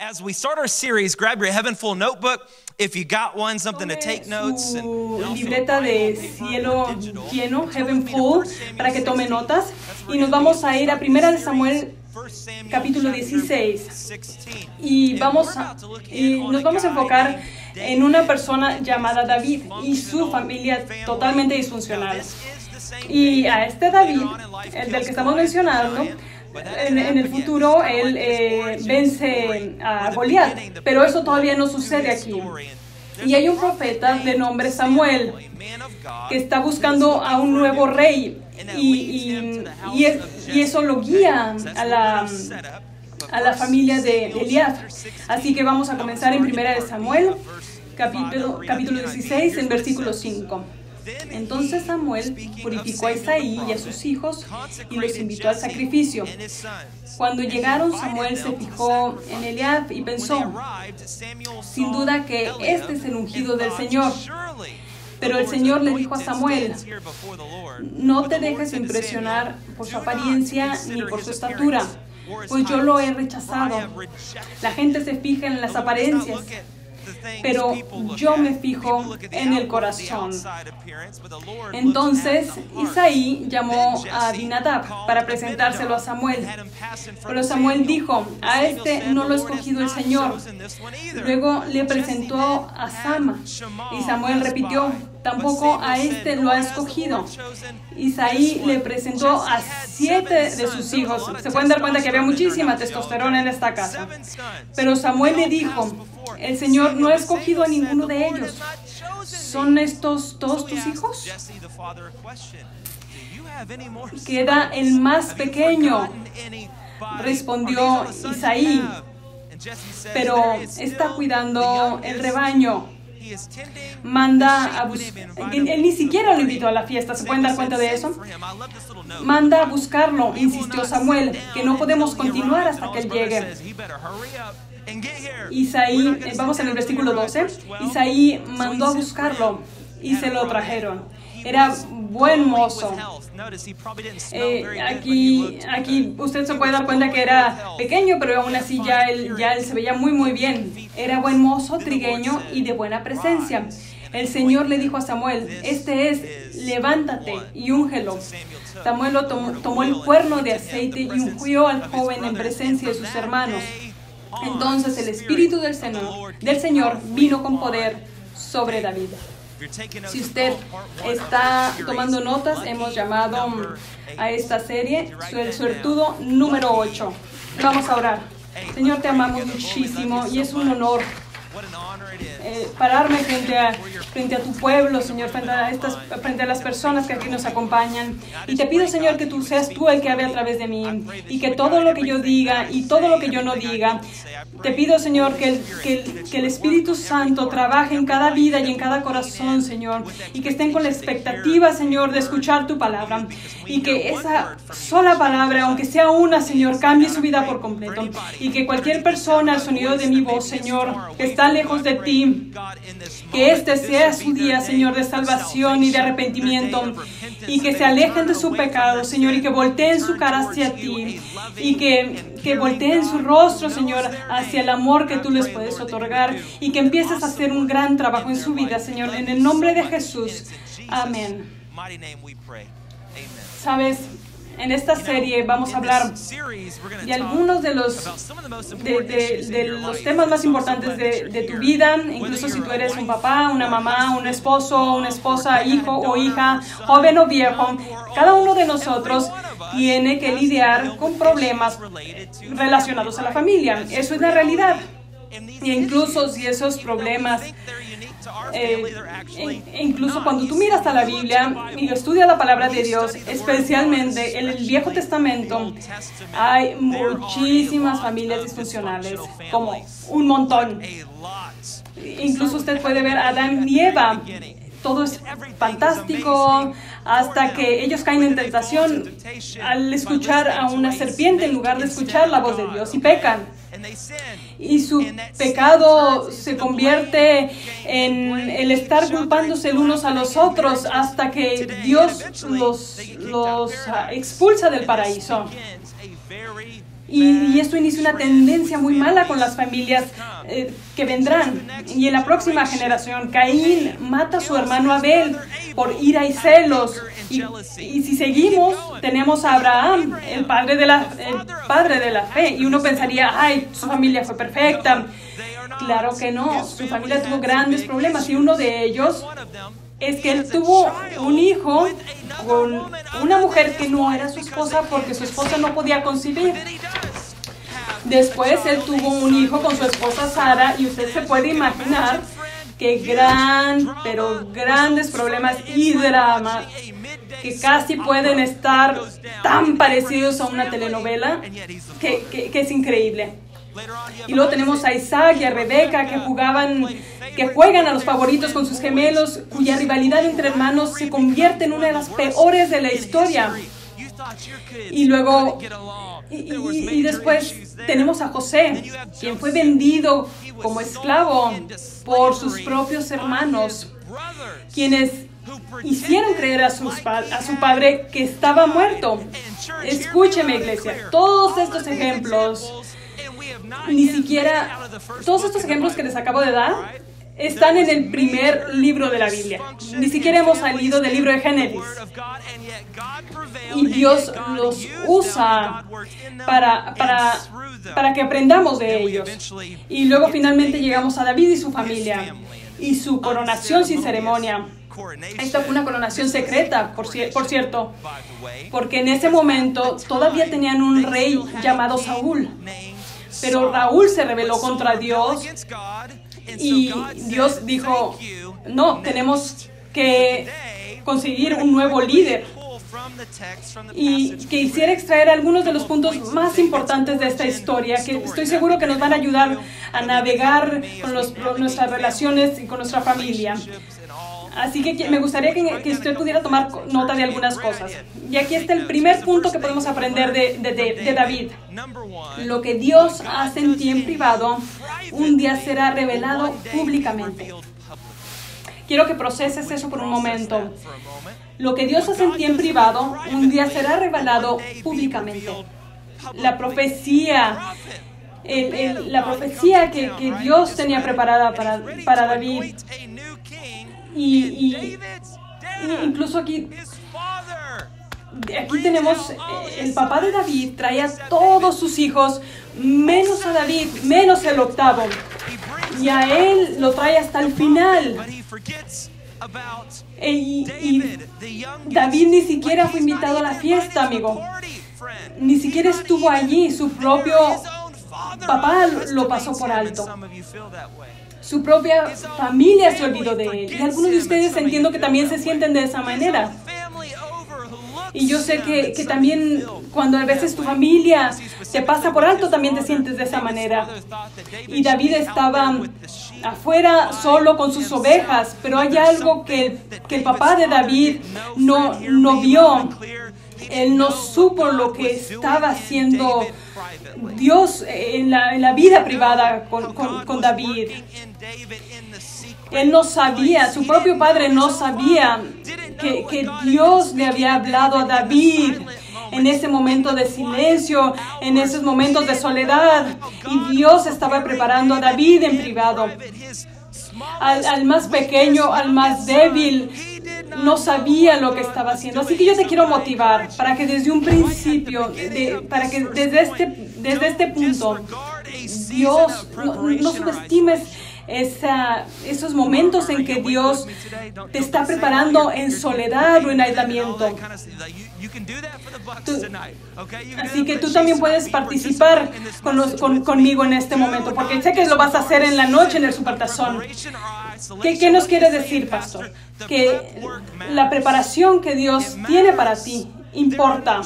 As we start our series, grab your Heaven Full notebook if you got one, something to take notes. Su libreta de cielo lleno, Heaven Full, para que tome notas. Y nos vamos a ir a 1 de Samuel, capítulo 16. Y nos vamos a enfocar en una persona llamada David y su familia totalmente disfuncional. Y a este David, el del que estamos mencionando, en el futuro él vence a Goliat, pero eso todavía no sucede aquí. Y hay un profeta de nombre Samuel que está buscando a un nuevo rey y eso lo guía a la familia de Eliab. Así que vamos a comenzar en 1 de Samuel, capítulo 16, en versículo 5. Entonces Samuel purificó a Isaí y a sus hijos y los invitó al sacrificio. Cuando llegaron, Samuel se fijó en Eliab y pensó, sin duda que este es el ungido del Señor. Pero el Señor le dijo a Samuel, no te dejes impresionar por su apariencia ni por su estatura, pues yo lo he rechazado. La gente se fija en las apariencias, pero yo me fijo en el corazón. Entonces Isaí llamó a Abinadab para presentárselo a Samuel. Pero Samuel dijo, a este no lo ha escogido el Señor. Luego le presentó a Sama. Y Samuel repitió, tampoco a este lo ha escogido. Isaí le presentó a 7 de sus hijos. Se pueden dar cuenta que había muchísima testosterona en esta casa. Pero Samuel le dijo, el Señor no ha escogido a ninguno de ellos. ¿Son estos todos tus hijos? Queda el más pequeño, respondió Isaí, pero está cuidando el rebaño. Manda a buscar. Él ni siquiera lo invitó a la fiesta, ¿se pueden dar cuenta de eso? Manda a buscarlo, insistió Samuel, que no podemos continuar hasta que él llegue. Isaí, vamos en el versículo 12, Isaí mandó a buscarlo y se lo trajeron. Era buen mozo. Aquí usted se puede dar cuenta que era pequeño, pero aún así ya él se veía muy bien. Era buen mozo, trigueño y de buena presencia. El Señor le dijo a Samuel, este es, levántate y úngelo. Samuel tomó el cuerno de aceite y ungió al joven en presencia de sus hermanos. Entonces el Espíritu del Señor vino con poder sobre David. Si usted está tomando notas, hemos llamado a esta serie el suertudo número 8. Vamos a orar. Señor, te amamos muchísimo y es un honor pararme frente a tu pueblo, Señor, frente a las personas que aquí nos acompañan. Y te pido, Señor, que tú seas tú el que hable a través de mí y que todo lo que yo diga y todo lo que yo no diga, te pido, Señor, que el Espíritu Santo trabaje en cada vida y en cada corazón, Señor, y que estén con la expectativa, Señor, de escuchar tu palabra y que esa sola palabra, aunque sea una, Señor, cambie su vida por completo y que cualquier persona al sonido de mi voz, Señor, que está lejos de ti, que este sea su día, Señor, de salvación y de arrepentimiento y que se alejen de su pecado, Señor, y que volteen su cara hacia ti y que volteen su rostro, Señor, hacia el amor que tú les puedes otorgar y que empieces a hacer un gran trabajo en su vida, Señor, en el nombre de Jesús. Amén. ¿Sabes? En esta serie vamos a hablar de algunos de los temas más importantes de tu vida, incluso si tú eres un papá, una mamá, un esposo, una esposa, hijo o hija, joven o viejo. Cada uno de nosotros tiene que lidiar con problemas relacionados a la familia. Eso es la realidad. E incluso si esos problemas, incluso cuando tú miras a la Biblia y estudias la palabra de Dios, especialmente en el Viejo Testamento, hay muchísimas familias disfuncionales, como un montón. Incluso usted puede ver a Adán y Eva. Todo es fantástico hasta que ellos caen en tentación al escuchar a una serpiente en lugar de escuchar la voz de Dios y pecan. Y su pecado se convierte en el estar culpándose el unos a los otros hasta que Dios los expulsa del paraíso. Y esto inicia una tendencia muy mala con las familias que vendrán. Y en la próxima generación, Caín mata a su hermano Abel por ira y celos. Y si seguimos, tenemos a Abraham, el padre de la fe. Y uno pensaría, ay, su familia fue perfecta. Claro que no, su familia tuvo grandes problemas. Y uno de ellos es que él tuvo un hijo con una mujer que no era su esposa porque su esposa no podía concebir. Después él tuvo un hijo con su esposa Sara y usted se puede imaginar qué pero grandes problemas y drama que casi pueden estar tan parecidos a una telenovela que es increíble. Y luego tenemos a Isaac y a Rebeca que juegan a los favoritos con sus gemelos, cuya rivalidad entre hermanos se convierte en una de las peores de la historia. Y luego, y después tenemos a José, quien fue vendido como esclavo por sus propios hermanos, quienes hicieron creer a su padre que estaba muerto. Escúcheme, iglesia, todos estos ejemplos que les acabo de dar están en el primer libro de la Biblia. Ni siquiera hemos salido del libro de Génesis. Y Dios los usa para que aprendamos de ellos. Y luego finalmente llegamos a David y su familia y su coronación sin ceremonia. Esta fue una coronación secreta, por cierto, porque en ese momento todavía tenían un rey llamado Saúl. Pero Raúl se rebeló contra Dios y Dios dijo, no, tenemos que conseguir un nuevo líder. Y quisiera extraer algunos de los puntos más importantes de esta historia, que estoy seguro que nos van a ayudar a navegar con nuestras relaciones y con nuestra familia. Así que me gustaría que usted pudiera tomar nota de algunas cosas. Y aquí está el primer punto que podemos aprender de David. Lo que Dios hace en ti en privado, un día será revelado públicamente. Quiero que proceses eso por un momento. Lo que Dios hace en ti en privado, un día será revelado públicamente. La profecía que Dios tenía preparada para David. Y incluso aquí tenemos el papá de David trae a todos sus hijos, menos a David, menos el octavo. Y a él lo trae hasta el final. Y David ni siquiera fue invitado a la fiesta, amigo. Ni siquiera estuvo allí. Su propio papá lo pasó por alto. Su propia familia se olvidó de él. Y algunos de ustedes entiendo que también se sienten de esa manera. Y yo sé que también cuando a veces tu familia te pasa por alto, también te sientes de esa manera. Y David estaba afuera solo con sus ovejas, pero hay algo que el papá de David no vio. Él no supo lo que estaba haciendo Dios en la vida privada con David. Él no sabía, su propio padre no sabía que Dios le había hablado a David en ese momento de silencio, en esos momentos de soledad. Y Dios estaba preparando a David en privado. Al más pequeño, al más débil, no sabía lo que estaba haciendo. Así que yo te quiero motivar para que desde un principio, para que desde este punto, Dios, no subestimes esos momentos en que Dios te está preparando en soledad o en aislamiento. Así que tú también puedes participar conmigo en este momento, porque sé que lo vas a hacer en la noche en el Supertazón. ¿Qué nos quiere decir, pastor? Que la preparación que Dios tiene para ti importa.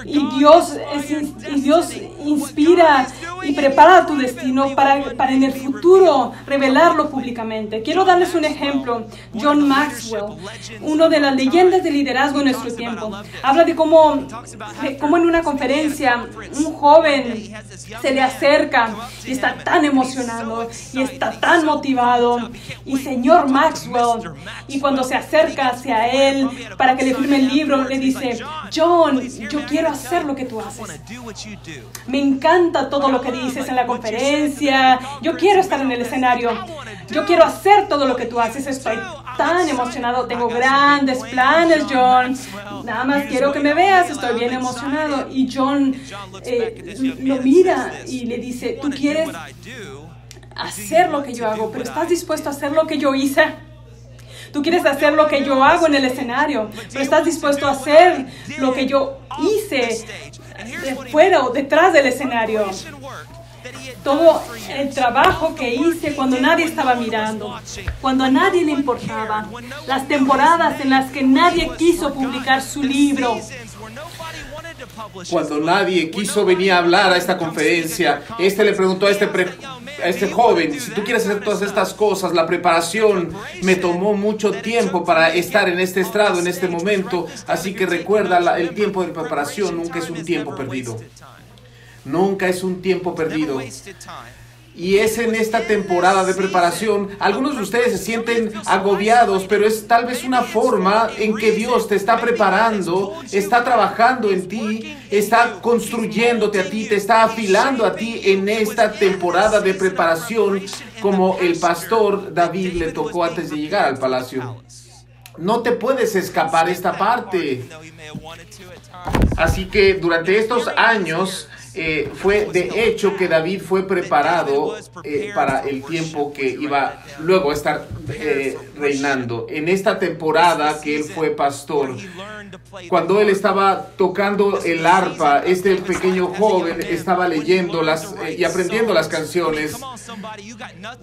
Y Dios inspira y prepara tu destino para en el futuro revelarlo públicamente. Quiero darles un ejemplo. John Maxwell, uno de las leyendas de liderazgo en nuestro tiempo, habla de cómo en una conferencia un joven se le acerca y está tan emocionado y está tan motivado. Y señor Maxwell, y cuando se acerca hacia él para que le firme el libro, le dice: John, yo quiero hacer lo que tú haces. Me encanta todo lo que dices en la conferencia. Yo quiero estar en el escenario. Yo quiero hacer todo lo que tú haces. Estoy tan emocionado. Tengo grandes planes, John. Nada más quiero que me veas. Estoy bien emocionado. Y John lo mira y le dice: tú quieres hacer lo que yo hago, pero ¿estás dispuesto a hacer lo que yo hice? Tú quieres hacer lo que yo hago en el escenario, pero ¿estás dispuesto a hacer lo que yo hice fuera o detrás del escenario? Todo el trabajo que hice cuando nadie estaba mirando, cuando a nadie le importaba, las temporadas en las que nadie quiso publicar su libro, cuando nadie quiso venir a hablar a esta conferencia. Le preguntó a este joven: si tú quieres hacer todas estas cosas, la preparación me tomó mucho tiempo para estar en este estrado, en este momento, así que recuerda, el tiempo de preparación nunca es un tiempo perdido. Nunca es un tiempo perdido. Y es en esta temporada de preparación. Algunos de ustedes se sienten agobiados, pero es tal vez una forma en que Dios te está preparando, está trabajando en ti, está construyéndote a ti, te está afilando a ti en esta temporada de preparación, como el pastor David le tocó antes de llegar al palacio. No te puedes escapar esta parte. Así que durante estos años fue de hecho que David fue preparado para el tiempo que iba luego a estar reinando. En esta temporada que él fue pastor, cuando él estaba tocando el arpa, este pequeño joven estaba leyendo y aprendiendo las canciones.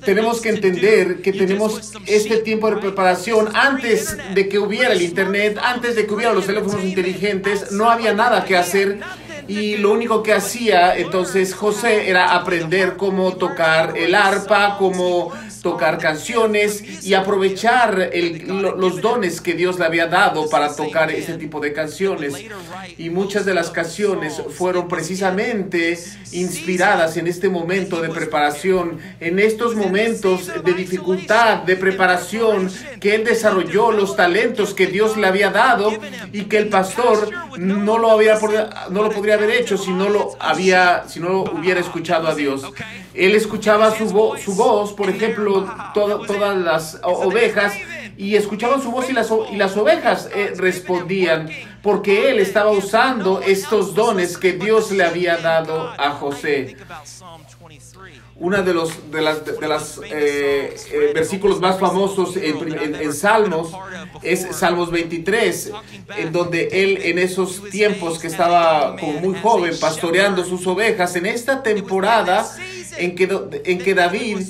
Tenemos que entender que tenemos este tiempo de preparación. Antes de que hubiera el internet, antes de que hubiera los teléfonos inteligentes, no había nada que hacer. Y lo único que hacía entonces José era aprender cómo tocar el arpa, cómo tocar canciones y aprovechar los dones que Dios le había dado para tocar ese tipo de canciones. Y muchas de las canciones fueron precisamente inspiradas en este momento de preparación, en estos momentos de dificultad, de preparación, que él desarrolló los talentos que Dios le había dado y que el pastor no lo podría haber hecho si no lo hubiera escuchado a Dios. Él escuchaba su voz, por ejemplo, todas las ovejas, y escuchaban su voz y las ovejas respondían, porque él estaba usando estos dones que Dios le había dado a José. Uno de los versículos más famosos en Salmos es Salmos 23, en donde él, en esos tiempos que estaba como muy joven pastoreando sus ovejas, en esta temporada en que David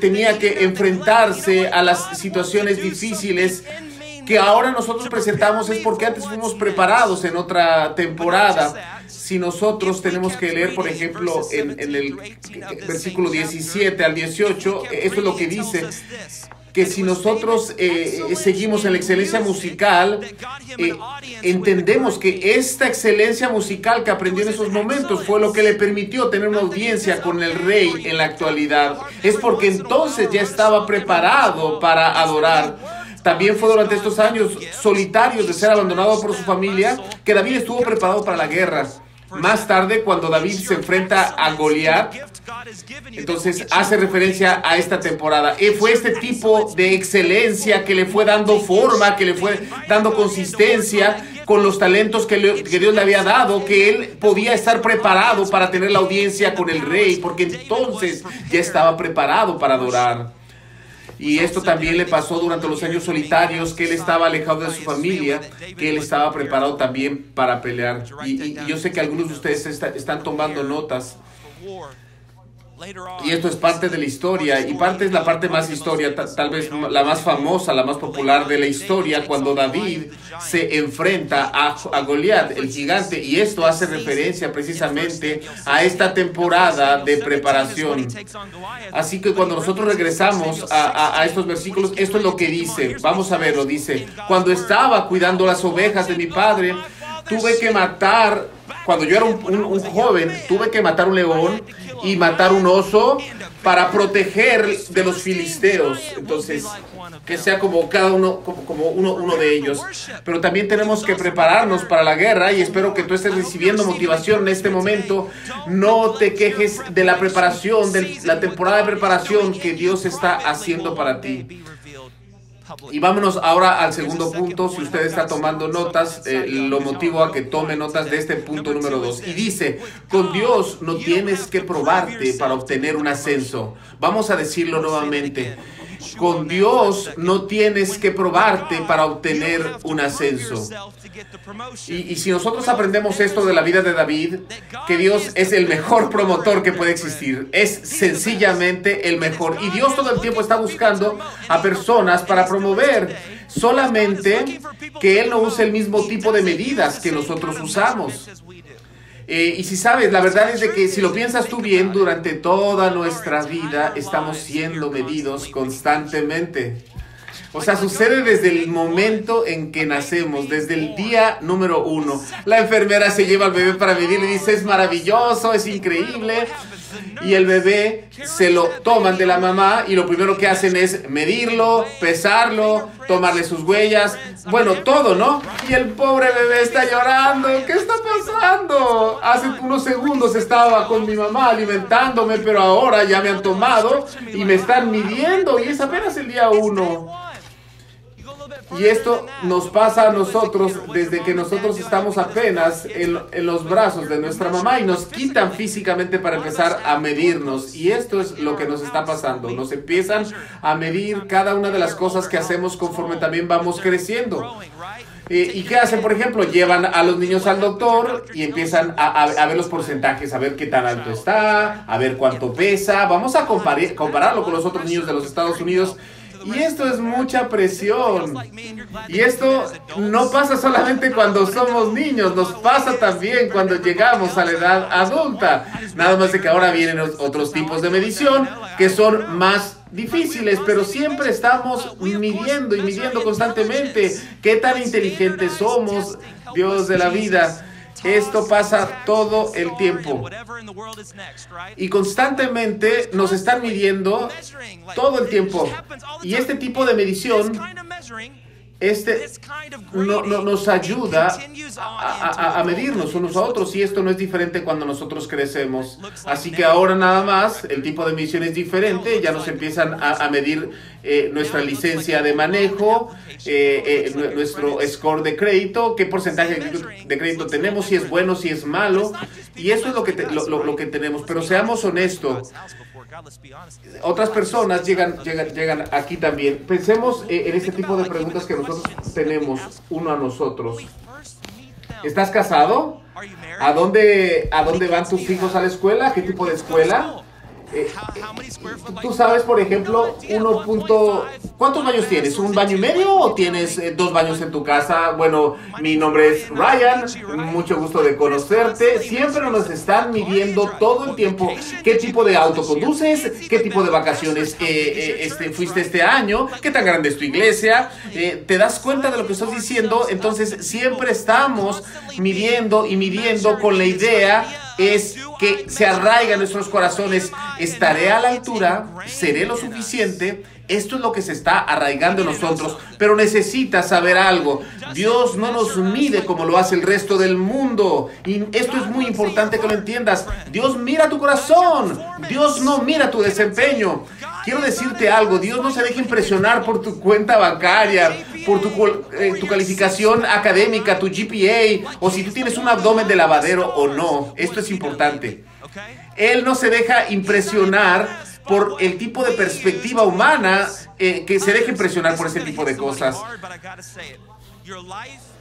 tenía que enfrentarse a las situaciones difíciles que ahora nosotros presentamos, es porque antes fuimos preparados en otra temporada. Si nosotros tenemos que leer, por ejemplo, en el versículo 17 al 18, esto es lo que dice, que si nosotros seguimos en la excelencia musical, entendemos que esta excelencia musical que aprendió en esos momentos fue lo que le permitió tener una audiencia con el rey en la actualidad. Es porque entonces ya estaba preparado para adorar. También fue durante estos años solitarios de ser abandonado por su familia que David estuvo preparado para la guerra. Más tarde, cuando David se enfrenta a Goliat, entonces hace referencia a esta temporada. Fue este tipo de excelencia que le fue dando forma, que le fue dando consistencia con los talentos que Dios le había dado, que él podía estar preparado para tener la audiencia con el rey, porque entonces ya estaba preparado para adorar. Y esto también le pasó durante los años solitarios, que él estaba alejado de su familia, que él estaba preparado también para pelear. Y yo sé que algunos de ustedes están tomando notas. Y esto es parte de la historia, y parte es la parte más historia, tal vez la más famosa, la más popular de la historia, cuando David se enfrenta a Goliat, el gigante, y esto hace referencia precisamente a esta temporada de preparación. Así que cuando nosotros regresamos a estos versículos, esto es lo que dice. Vamos a verlo, dice: cuando estaba cuidando las ovejas de mi padre, tuve que matar, cuando yo era un joven, tuve que matar un león y matar un oso para proteger de los filisteos. Entonces, que sea como cada uno, como uno de ellos. Pero también tenemos que prepararnos para la guerra, y espero que tú estés recibiendo motivación en este momento. No te quejes de la preparación, de la temporada de preparación que Dios está haciendo para ti. Y vámonos ahora al segundo punto. Si usted está tomando notas, lo motivo a que tome notas de este punto número 2. Y dice: con Dios no tienes que probarte para obtener un ascenso. Vamos a decirlo nuevamente. Con Dios no tienes que probarte para obtener un ascenso. Y si nosotros aprendemos esto de la vida de David, que Dios es el mejor promotor que puede existir, es sencillamente el mejor. Y Dios todo el tiempo está buscando a personas para promover, solamente que Él no use el mismo tipo de medidas que nosotros usamos. Y si sabes, la verdad es de que si lo piensas tú bien, durante toda nuestra vida estamos siendo medidos constantemente. O sea, sucede desde el momento en que nacemos, desde el día número 1. La enfermera se lleva al bebé para medirle y dice: es maravilloso, es increíble. Y el bebé se lo toman de la mamá y lo primero que hacen es medirlo, pesarlo, tomarle sus huellas, bueno, todo, ¿no? Y el pobre bebé está llorando. ¿Qué está pasando? Hace unos segundos estaba con mi mamá alimentándome, pero ahora ya me han tomado y me están midiendo, y es apenas el día 1. Y esto nos pasa a nosotros desde que nosotros estamos apenas en los brazos de nuestra mamá, y nos quitan físicamente para empezar a medirnos. Y esto es lo que nos está pasando. Nos empiezan a medir cada una de las cosas que hacemos conforme también vamos creciendo. ¿Y qué hacen? Por ejemplo, llevan a los niños al doctor y empiezan a ver los porcentajes, a ver qué tan alto está, a ver cuánto pesa. Vamos a compararlo con los otros niños de los Estados Unidos. Y esto es mucha presión. Y esto no pasa solamente cuando somos niños, nos pasa también cuando llegamos a la edad adulta. Nada más de que ahora vienen otros tipos de medición que son más difíciles, pero siempre estamos midiendo y midiendo constantemente qué tan inteligentes somos, Dios de la vida. Esto pasa todo el tiempo. Y constantemente nos están midiendo todo el tiempo. Y este tipo de medición nos ayuda a medirnos unos a otros, y esto no es diferente cuando nosotros crecemos. Así que ahora nada más el tipo de medición es diferente. Ya nos empiezan a medir nuestra licencia de manejo, nuestro score de crédito, qué porcentaje de crédito tenemos, si es bueno, si es malo, y eso es lo que tenemos. Pero seamos honestos, otras personas llegan aquí también. Pensemos en este tipo de preguntas que nosotros tenemos uno a nosotros. ¿Estás casado? ¿A dónde van tus hijos a la escuela? ¿Qué tipo de escuela? Tú sabes, por ejemplo, ¿cuántos baños tienes? ¿Un baño y medio o tienes 2 baños en tu casa? Bueno, mi nombre es Ryan, mucho gusto de conocerte. Siempre nos están midiendo todo el tiempo qué tipo de auto conduces, qué tipo de vacaciones fuiste este año, qué tan grande es tu iglesia. ¿Te das cuenta de lo que estoy diciendo? Entonces, siempre estamos midiendo y midiendo con la idea es que se arraiga en nuestros corazones. ¿Estaré a la altura? ¿Seré lo suficiente? Esto es lo que se está arraigando en nosotros. Pero necesitas saber algo. Dios no nos mide como lo hace el resto del mundo. Y esto es muy importante que lo entiendas. Dios mira tu corazón. Dios no mira tu desempeño. Quiero decirte algo. Dios no se deja impresionar por tu cuenta bancaria, por tu calificación académica, tu GPA, o si tú tienes un abdomen de lavadero o no. Esto es importante. Él no se deja impresionar por el tipo de perspectiva humana que se deja impresionar por ese tipo de cosas.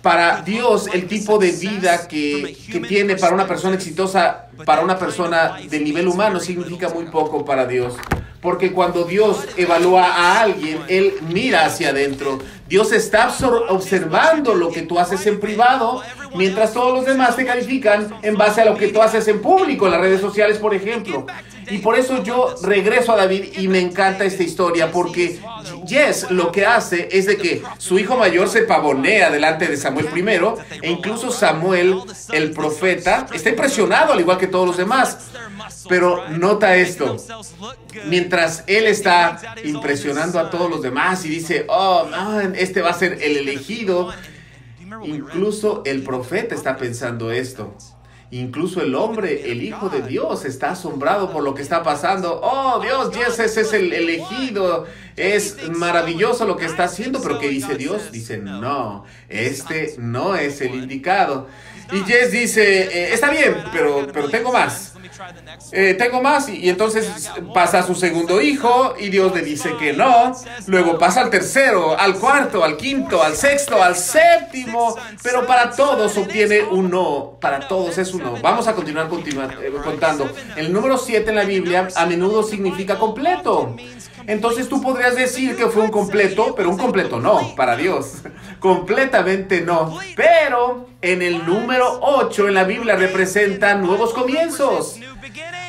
Para Dios, el tipo de vida que tiene para una persona exitosa, para una persona de nivel humano, significa muy poco para Dios. Porque cuando Dios evalúa a alguien, Él mira hacia adentro. Dios está observando lo que tú haces en privado, mientras todos los demás te califican en base a lo que tú haces en público, en las redes sociales, por ejemplo. Y por eso yo regreso a David y me encanta esta historia, porque Jess lo que hace es de que su hijo mayor se pavonea delante de Samuel primero, e incluso Samuel, el profeta, está impresionado al igual que todos los demás. Pero nota esto, mientras él está impresionando a todos los demás y dice, oh, man, este va a ser el elegido, incluso el profeta está pensando esto. Incluso el hombre, el Hijo de Dios, está asombrado por lo que está pasando. Oh, Dios, ese es el elegido. Es maravilloso lo que está haciendo. Pero ¿qué dice Dios? Dice, no, este no es el indicado. Y Jess dice, está bien, pero tengo más. Y entonces pasa a su segundo hijo y Dios le dice que no. Luego pasa al tercero, al cuarto, al quinto, al sexto, al séptimo. Pero para todos obtiene un no. Para todos es un no. Vamos a continuar contando. El número 7 en la Biblia a menudo significa completo. Entonces tú podrías decir que fue un completo, pero un completo no, para Dios. Completamente no. Pero en el número 8 en la Biblia representa nuevos comienzos.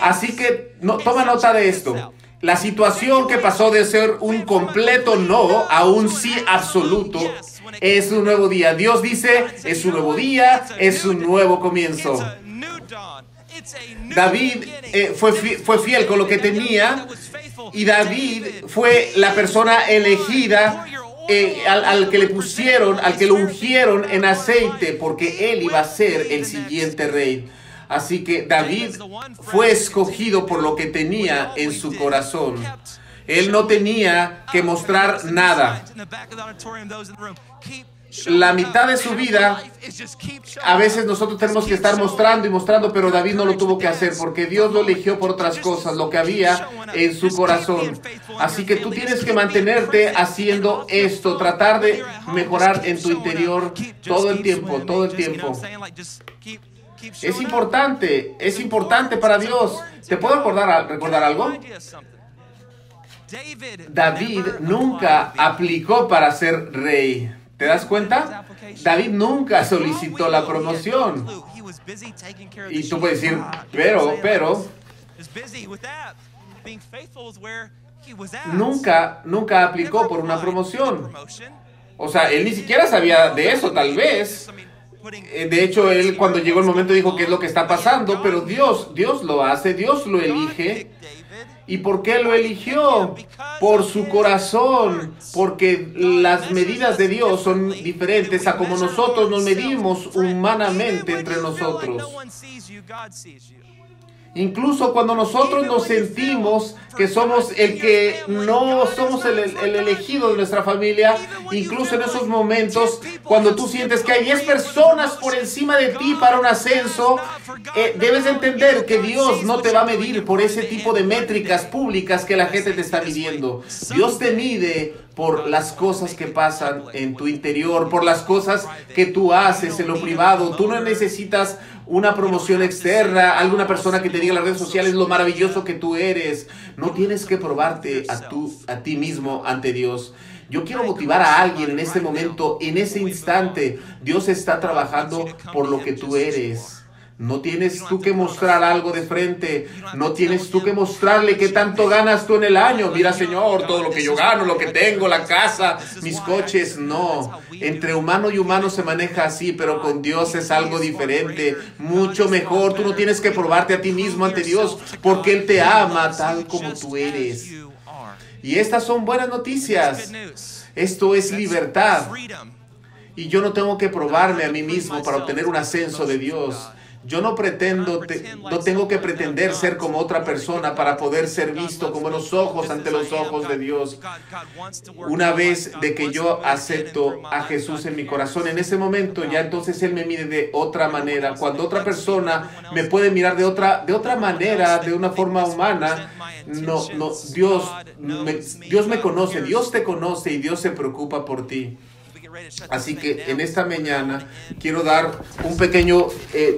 Así que toma nota de esto. La situación que pasó de ser un completo no a un sí absoluto es un nuevo día. Dios dice, es un nuevo día, es un nuevo comienzo. David fue fiel con lo que tenía, y David fue la persona elegida al que le pusieron, al que lo ungieron en aceite, porque él iba a ser el siguiente rey. Así que David fue escogido por lo que tenía en su corazón. Él no tenía que mostrar nada. La mitad de su vida, a veces nosotros tenemos que estar mostrando y mostrando, pero David no lo tuvo que hacer porque Dios lo eligió por otras cosas, lo que había en su corazón. Así que tú tienes que mantenerte haciendo esto, tratar de mejorar en tu interior todo el tiempo, todo el tiempo. Es importante para Dios. ¿Te puedo recordar algo? David nunca aplicó para ser rey. ¿Te das cuenta? David nunca solicitó la promoción. Y tú puedes decir, pero nunca aplicó por una promoción. O sea, él ni siquiera sabía de eso, tal vez. De hecho, él cuando llegó el momento dijo qué es lo que está pasando, pero Dios lo hace, Dios lo elige. ¿Y por qué lo eligió? Por su corazón, porque las medidas de Dios son diferentes a como nosotros nos medimos humanamente entre nosotros. Incluso cuando nosotros nos sentimos que somos el que no somos el elegido de nuestra familia, incluso en esos momentos, cuando tú sientes que hay 10 personas por encima de ti para un ascenso, debes entender que Dios no te va a medir por ese tipo de métricas públicas que la gente te está midiendo. Dios te mide por las cosas que pasan en tu interior, por las cosas que tú haces en lo privado. Tú no necesitas una promoción externa, alguna persona que te diga en las redes sociales lo maravilloso que tú eres. No tienes que probarte a ti mismo ante Dios. Yo quiero motivar a alguien en este momento, en ese instante. Dios está trabajando por lo que tú eres. No tienes tú que mostrar algo de frente. No tienes tú que mostrarle qué tanto ganas tú en el año. Mira, Señor, todo lo que yo gano, lo que tengo, la casa, mis coches. No. Entre humano y humano se maneja así, pero con Dios es algo diferente. Mucho mejor. Tú no tienes que probarte a ti mismo ante Dios, porque Él te ama tal como tú eres. Y estas son buenas noticias. Esto es libertad. Y yo no tengo que probarme a mí mismo para obtener un ascenso de Dios. Yo no tengo que pretender ser como otra persona para poder ser visto con buenos ojos ante los ojos de Dios. Una vez de que yo acepto a Jesús en mi corazón, en ese momento ya entonces Él me mide de otra manera. Cuando otra persona me puede mirar de otra manera, de una forma humana, Dios me conoce, Dios te conoce y Dios se preocupa por ti. Así que en esta mañana quiero dar un pequeño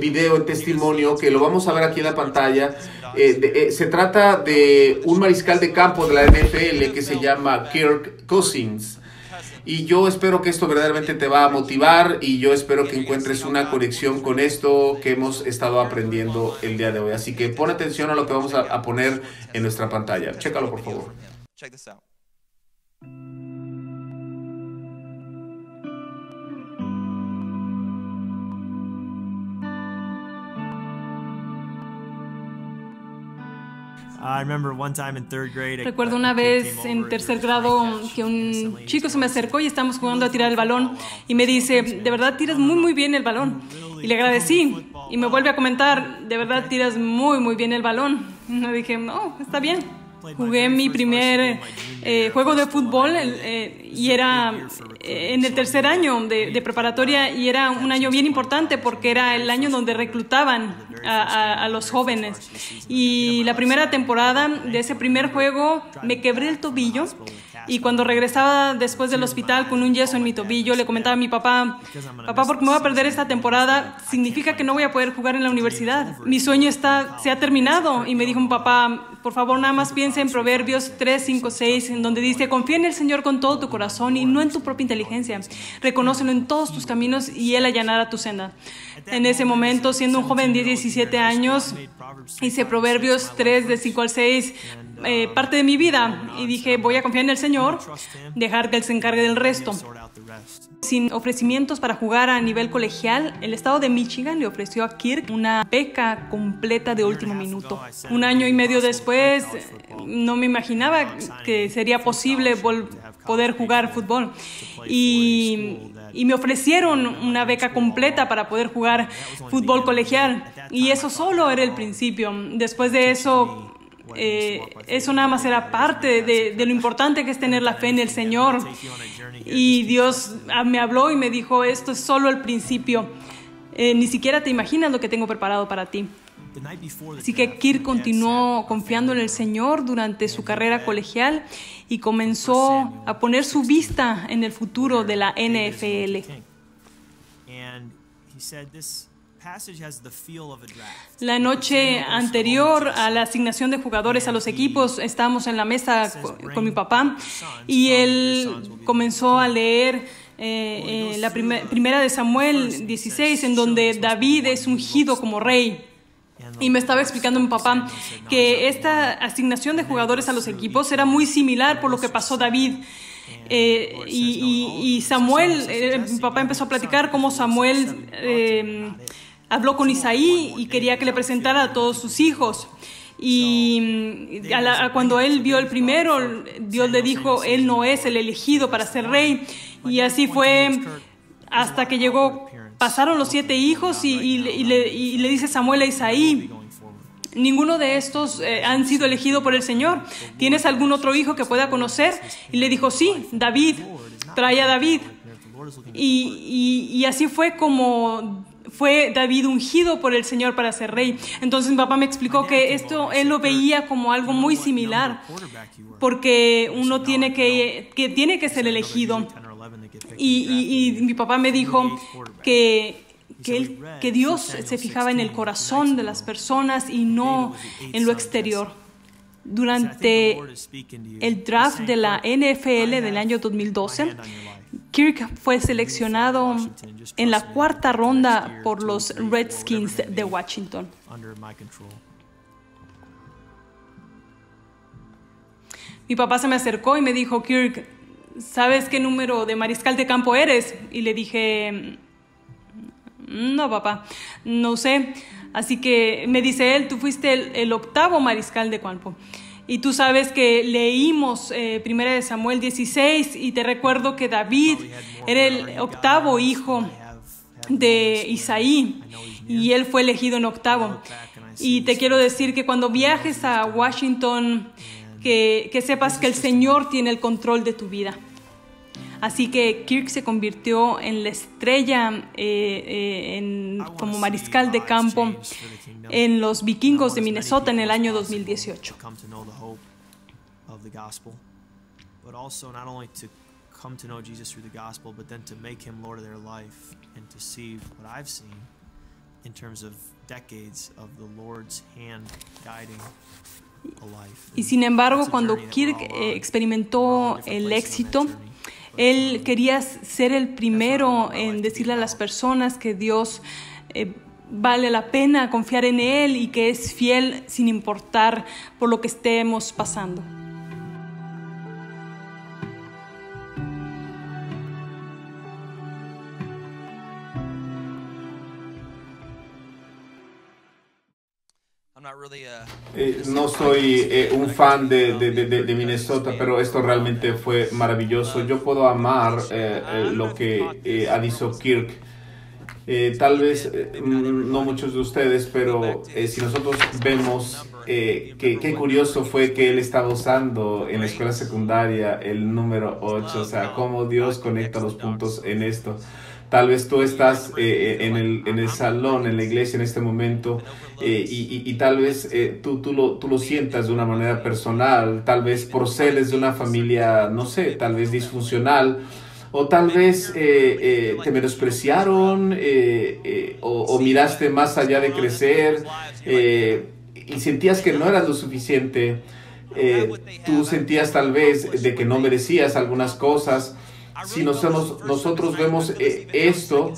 video en testimonio que lo vamos a ver aquí en la pantalla. Se trata de un mariscal de campo de la NFL que se llama Kirk Cousins. Y yo espero que esto verdaderamente te va a motivar y yo espero que encuentres una conexión con esto que hemos estado aprendiendo el día de hoy. Así que pon atención a lo que vamos a poner en nuestra pantalla. Chécalo, por favor. Check this out. Recuerdo una vez en tercer grado que un chico se me acercó y estábamos jugando a tirar el balón y me dice, de verdad tiras muy muy bien el balón. Y le agradecí y me vuelve a comentar, de verdad tiras muy muy bien el balón. Y me dije, no, está bien. Jugué mi primer juego de fútbol y era en el tercer año de preparatoria y era un año bien importante porque era el año donde reclutaban a los jóvenes. Y la primera temporada de ese primer juego me quebré el tobillo y cuando regresaba después del hospital con un yeso en mi tobillo le comentaba a mi papá, porque me voy a perder esta temporada, significa que no voy a poder jugar en la universidad. Mi sueño se ha terminado. Y me dijo mi papá, por favor, nada más piensa en Proverbios 3, 5, 6, en donde dice, confía en el Señor con todo tu corazón y no en tu propia inteligencia. Reconócelo en todos tus caminos y Él allanará tu senda. En ese momento, siendo un joven de 17 años, hice Proverbios 3, de 5 al 6, parte de mi vida. Y dije, voy a confiar en el Señor, dejar que Él se encargue del resto. Sin ofrecimientos para jugar a nivel colegial, el estado de Michigan le ofreció a Kirk una beca completa de último minuto. Un año y medio después, no me imaginaba que sería posible poder jugar fútbol. Y me ofrecieron una beca completa para poder jugar fútbol colegial. Y eso solo era el principio. Después de eso, eso nada más era parte de lo importante que es tener la fe en el Señor. Y Dios me habló y me dijo, esto es solo el principio. Ni siquiera te imaginas lo que tengo preparado para ti. Así que Kirk continuó confiando en el Señor durante su carrera colegial y comenzó a poner su vista en el futuro de la NFL. La noche anterior a la asignación de jugadores a los equipos, estábamos en la mesa con mi papá y él comenzó a leer la primera de Samuel 16, en donde David es ungido como rey. Y me estaba explicando mi papá que esta asignación de jugadores a los equipos era muy similar por lo que pasó David. Y Samuel, mi papá empezó a platicar cómo Samuel habló con Isaí y quería que le presentara a todos sus hijos. Y cuando él vio el primero, Dios le dijo, él no es el elegido para ser rey. Y así fue hasta que pasaron los 7 hijos y le dice Samuel a Isaí, ninguno de estos han sido elegidos por el Señor. ¿Tienes algún otro hijo que pueda conocer? Y le dijo, sí, David, trae a David. Y así fue como fue David ungido por el Señor para ser rey. Entonces mi papá me explicó que esto él lo veía como algo muy similar, porque uno tiene que ser elegido. Y mi papá me dijo que Dios se fijaba en el corazón de las personas y no en lo exterior. Durante el draft de la NFL del año 2012, Kirk fue seleccionado en la 4ª ronda por los Redskins de Washington. Mi papá se me acercó y me dijo, Kirk, ¿sabes qué número de mariscal de campo eres? Y le dije, no, papá, no sé. Así que me dice él, tú fuiste el 8º mariscal de campo. Y tú sabes que leímos 1 de Samuel 16 y te recuerdo que David era el 8º hijo de Isaí y él fue elegido en 8º. Y te quiero decir que cuando viajes a Washington, que sepas que el Señor tiene el control de tu vida. Así que Kirk se convirtió en la estrella como mariscal de campo en los Vikingos de Minnesota en el año 2018. come to know Jesus through the gospel, but then to make him Lord of their life and to see what I've seen in terms of decades of the Lord's hand guiding a life. Y sin embargo, cuando Kirk experimentó el éxito, él quería ser el primero en decirle a las personas que Dios vale la pena confiar en Él y que es fiel sin importar por lo que estemos pasando. No soy un fan de Minnesota, pero esto realmente fue maravilloso. Yo puedo amar lo que ha dicho Kirk. Tal vez no muchos de ustedes, pero si nosotros vemos qué curioso fue que él estaba usando en la escuela secundaria el número 8, o sea, cómo Dios conecta los puntos en esto. Tal vez tú estás en el salón, en la iglesia en este momento y tal vez tú lo sientas de una manera personal, tal vez procedes de una familia, no sé, tal vez disfuncional, o tal vez te menospreciaron o miraste más allá de crecer y sentías que no eras lo suficiente. Tú sentías tal vez de que no merecías algunas cosas. Si nosotros vemos esto,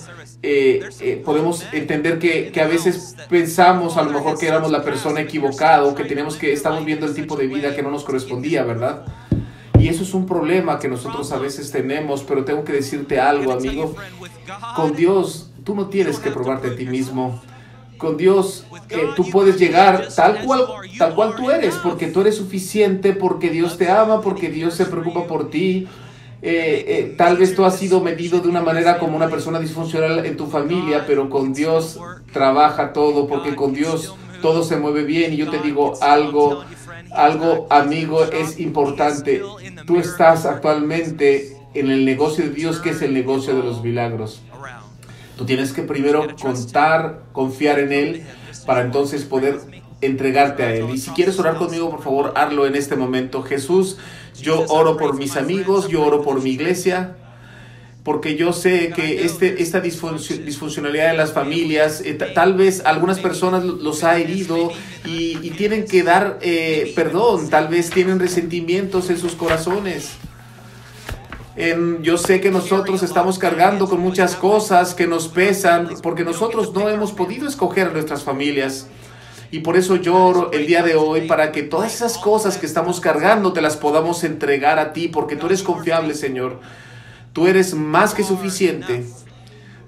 podemos entender que a veces pensamos a lo mejor que éramos la persona equivocada o que estamos viendo el tipo de vida que no nos correspondía, ¿verdad? Y eso es un problema que nosotros a veces tenemos, pero tengo que decirte algo, amigo. Con Dios, tú no tienes que probarte a ti mismo. Con Dios, tú puedes llegar tal cual tú eres, porque tú eres suficiente, porque Dios te ama, porque Dios se preocupa por ti. Tal vez tú has sido medido de una manera como una persona disfuncional en tu familia, pero con Dios trabaja todo, porque con Dios todo se mueve bien. Y yo te digo algo, amigo, es importante. Tú estás actualmente en el negocio de Dios, que es el negocio de los milagros. Tú tienes que primero confiar en Él, para entonces poder entregarte a Él. Y si quieres orar conmigo, por favor, hazlo en este momento. Jesús, yo oro por mis amigos, yo oro por mi iglesia, porque yo sé que esta disfuncionalidad de las familias, tal vez algunas personas los ha herido y tienen que dar perdón, tal vez tienen resentimientos en sus corazones. Yo sé que nosotros estamos cargando con muchas cosas que nos pesan, porque nosotros no hemos podido escoger a nuestras familias. Y por eso yo oro el día de hoy para que todas esas cosas que estamos cargando te las podamos entregar a ti, porque tú eres confiable, Señor. Tú eres más que suficiente.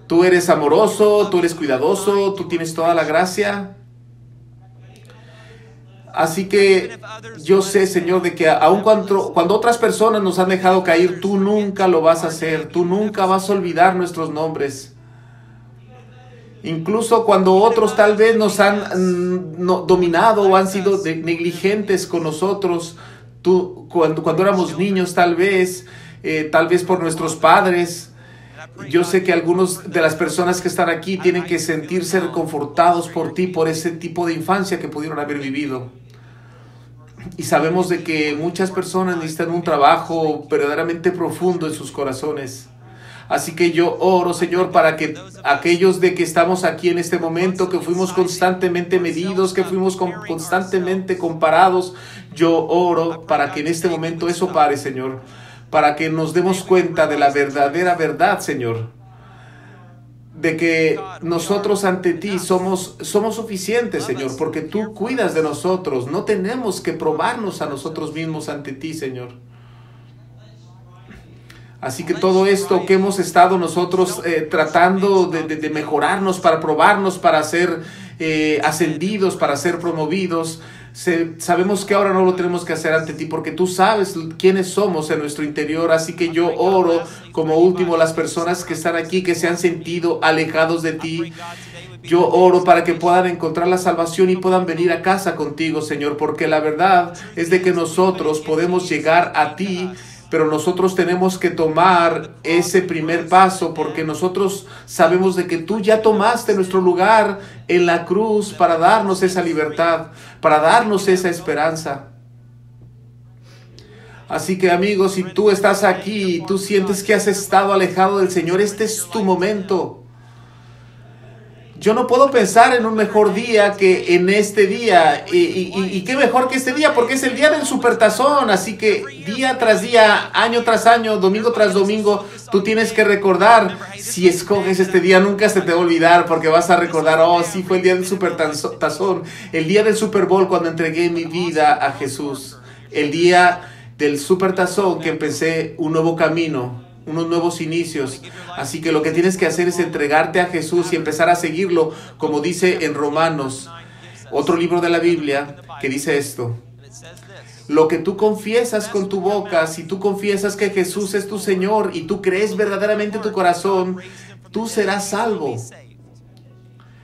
Tú eres amoroso, tú eres cuidadoso, tú tienes toda la gracia. Así que yo sé, Señor, de que aun cuando otras personas nos han dejado caer, tú nunca lo vas a hacer. Tú nunca vas a olvidar nuestros nombres. Incluso cuando otros tal vez nos han dominado o han sido negligentes con nosotros, cuando éramos niños tal vez por nuestros padres, yo sé que algunos de las personas que están aquí tienen que sentirse reconfortados por ti, por ese tipo de infancia que pudieron haber vivido. Y sabemos de que muchas personas necesitan un trabajo verdaderamente profundo en sus corazones. Así que yo oro, Señor, para que aquellos de que estamos aquí en este momento, que fuimos constantemente medidos, que fuimos constantemente comparados, yo oro para que en este momento eso pare, Señor, para que nos demos cuenta de la verdadera verdad, Señor, de que nosotros ante ti somos suficientes, Señor, porque tú cuidas de nosotros. No tenemos que probarnos a nosotros mismos ante ti, Señor. Así que todo esto que hemos estado nosotros tratando de mejorarnos, para probarnos, para ser ascendidos, para ser promovidos, sabemos que ahora no lo tenemos que hacer ante ti, porque tú sabes quiénes somos en nuestro interior. Así que yo oro como último las personas que están aquí, que se han sentido alejados de ti. Yo oro para que puedan encontrar la salvación y puedan venir a casa contigo, Señor, porque la verdad es de que nosotros podemos llegar a ti, pero nosotros tenemos que tomar ese primer paso, porque nosotros sabemos de que tú ya tomaste nuestro lugar en la cruz para darnos esa libertad, para darnos esa esperanza. Así que amigos, si tú estás aquí y tú sientes que has estado alejado del Señor, este es tu momento. Yo no puedo pensar en un mejor día que en este día. Y qué mejor que este día, porque es el día del Supertazón. Así que día tras día, año tras año, domingo tras domingo, tú tienes que recordar. Si escoges este día, nunca se te va a olvidar, porque vas a recordar, oh, sí, fue el día del Supertazón, el día del Super Bowl cuando entregué mi vida a Jesús, el día del Supertazón que empecé un nuevo camino, unos nuevos inicios. Así que lo que tienes que hacer es entregarte a Jesús y empezar a seguirlo, como dice en Romanos, otro libro de la Biblia, que dice esto: lo que tú confiesas con tu boca, si tú confiesas que Jesús es tu Señor y tú crees verdaderamente en tu corazón, tú serás salvo.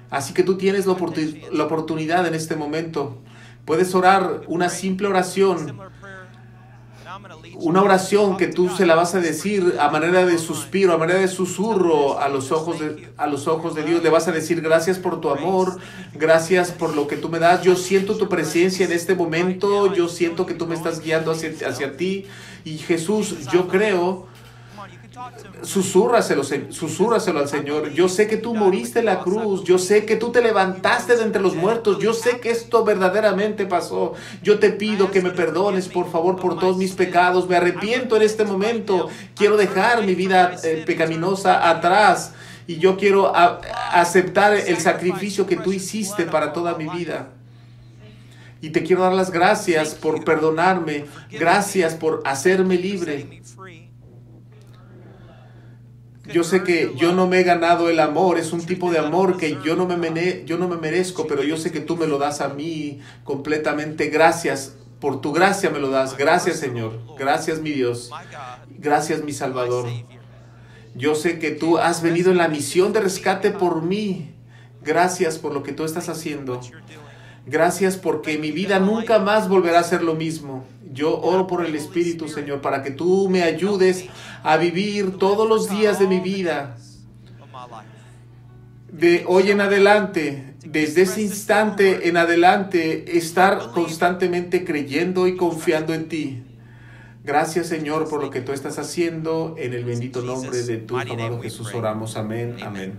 Así que tú tienes la oportunidad en este momento. Puedes orar una simple oración, una oración que tú se la vas a decir a manera de suspiro, a manera de susurro a los ojos de Dios. Le vas a decir: gracias por tu amor, gracias por lo que tú me das. Yo siento tu presencia en este momento, yo siento que tú me estás guiando hacia ti. Y Jesús, yo creo. Susúrraselo al Señor. Yo sé que tú moriste en la cruz. Yo sé que tú te levantaste de entre los muertos. Yo sé que esto verdaderamente pasó. Yo te pido que me perdones, por favor, por todos mis pecados. Me arrepiento en este momento. Quiero dejar mi vida pecaminosa atrás. Y yo quiero aceptar el sacrificio que tú hiciste para toda mi vida. Y te quiero dar las gracias por perdonarme. Gracias por hacerme libre. Yo sé que yo no me he ganado el amor, es un tipo de amor que yo no me merezco, pero yo sé que tú me lo das a mí completamente. Gracias, por tu gracia me lo das. Gracias, Señor. Gracias, mi Dios. Gracias, mi Salvador. Yo sé que tú has venido en la misión de rescate por mí. Gracias por lo que tú estás haciendo. Gracias porque mi vida nunca más volverá a ser lo mismo. Yo oro por el Espíritu, Señor, para que tú me ayudes a vivir todos los días de mi vida. De hoy en adelante, desde ese instante en adelante, estar constantemente creyendo y confiando en ti. Gracias, Señor, por lo que tú estás haciendo. En el bendito nombre de tu amado Jesús oramos. Amén. Amén.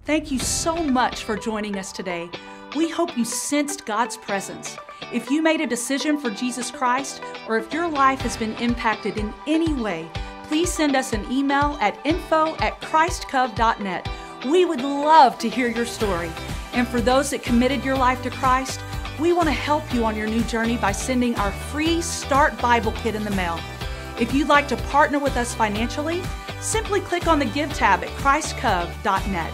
Thank you so much for joining us today. We hope you sensed God's presence. If you made a decision for Jesus Christ, or if your life has been impacted in any way, please send us an email at info@christcov.net. We would love to hear your story. And for those that committed your life to Christ, we want to help you on your new journey by sending our free Start Bible Kit in the mail. If you'd like to partner with us financially, simply click on the Give tab at christcov.net.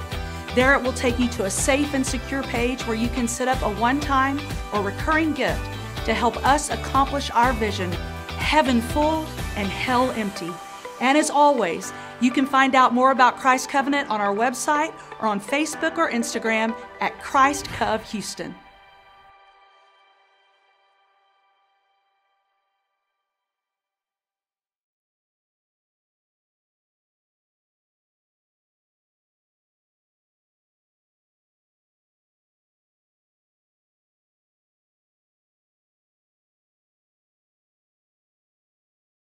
There it will take you to a safe and secure page where you can set up a one-time or recurring gift to help us accomplish our vision, heaven full and hell empty. And as always, you can find out more about Christ Covenant on our website or on Facebook or Instagram at Christ Cov Houston.